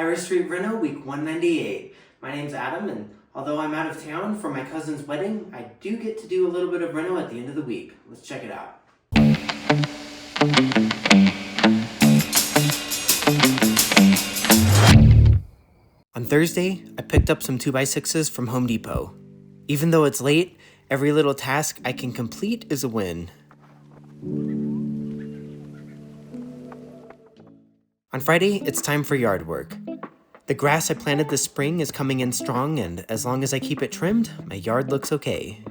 Irish Street Reno, week 198. My name's Adam, and although I'm out of town for my cousin's wedding, I do get to do a little bit of reno at the end of the week. Let's check it out. On Thursday, I picked up some 2x6s from Home Depot. Even though it's late, every little task I can complete is a win. On Friday, it's time for yard work. The grass I planted this spring is coming in strong, and as long as I keep it trimmed, my yard looks okay.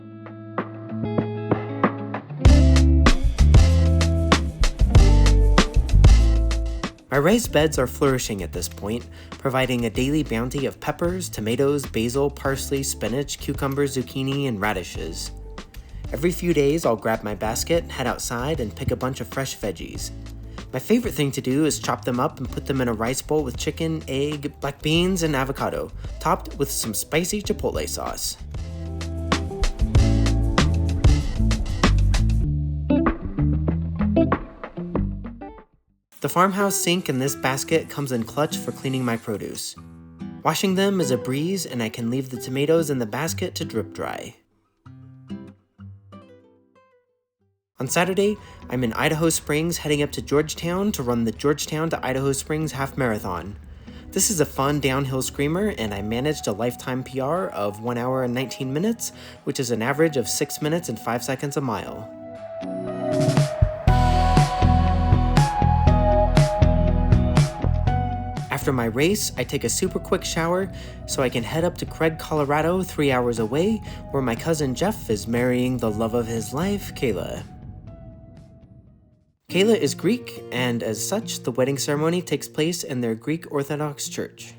My raised beds are flourishing at this point, providing a daily bounty of peppers, tomatoes, basil, parsley, spinach, cucumbers, zucchini, and radishes. Every few days, I'll grab my basket, head outside, and pick a bunch of fresh veggies. My favorite thing to do is chop them up and put them in a rice bowl with chicken, egg, black beans, and avocado, topped with some spicy chipotle sauce. The farmhouse sink in this basket comes in clutch for cleaning my produce. Washing them is a breeze, and I can leave the tomatoes in the basket to drip dry. On Saturday, I'm in Idaho Springs heading up to Georgetown to run the Georgetown to Idaho Springs Half Marathon. This is a fun downhill screamer, and I managed a lifetime PR of 1 hour and 19 minutes, which is an average of 6 minutes and 5 seconds a mile. After my race, I take a super quick shower so I can head up to Craig, Colorado, 3 hours away, where my cousin Jeff is marrying the love of his life, Kayla. Kayla is Greek, and as such, the wedding ceremony takes place in their Greek Orthodox church.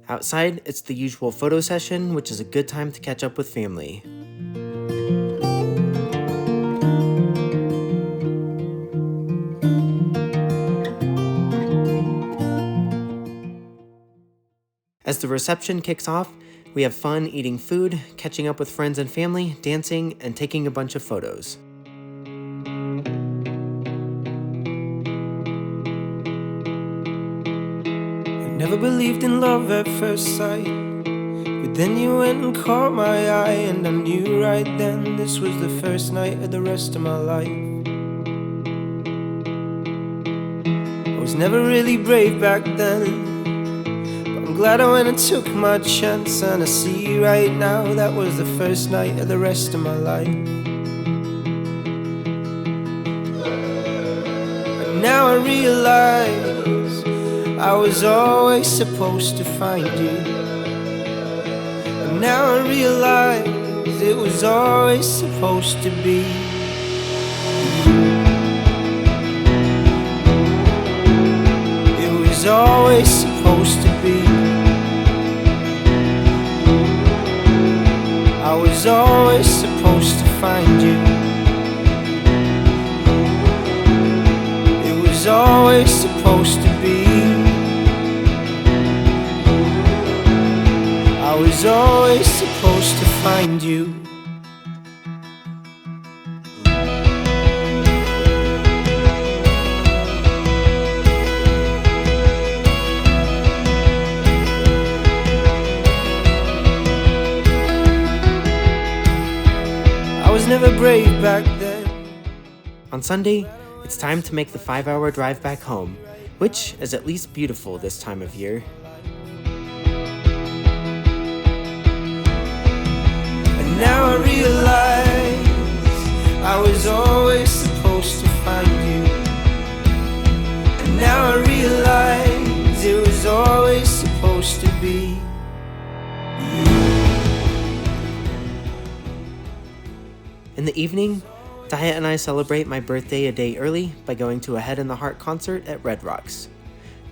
Outside, it's the usual photo session, which is a good time to catch up with family. As the reception kicks off, we have fun eating food, catching up with friends and family, dancing, and taking a bunch of photos. I never believed in love at first sight, but then you went and caught my eye, and I knew right then this was the first night of the rest of my life. I was never really brave back then, glad I went and took my chance, and I see right now that was the first night of the rest of my life. And now I realize I was always supposed to find you. And now I realize it was always supposed to be. It was always supposed to be. I was always supposed to find you. It was always supposed to be. I was always supposed to find you. Never brave back then. On Sunday, it's time to make the 5-hour drive back home, which is at least beautiful this time of year. And now I realize I was always supposed to find you. And now I realize it was always supposed to be. In the evening, Daya and I celebrate my birthday a day early by going to a Head in the Heart concert at Red Rocks.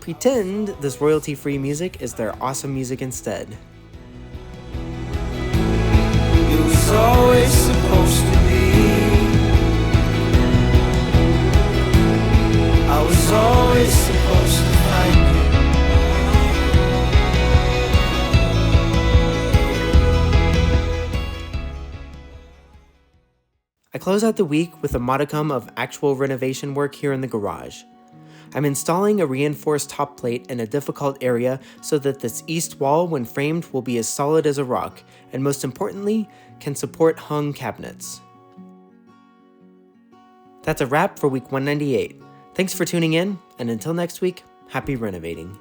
Pretend this royalty-free music is their awesome music instead. It was always supposed to be. I was always supposed to find you. I close out the week with a modicum of actual renovation work here in the garage. I'm installing a reinforced top plate in a difficult area so that this east wall, when framed, will be as solid as a rock, and most importantly, can support hung cabinets. That's a wrap for week 198. Thanks for tuning in, and until next week, happy renovating.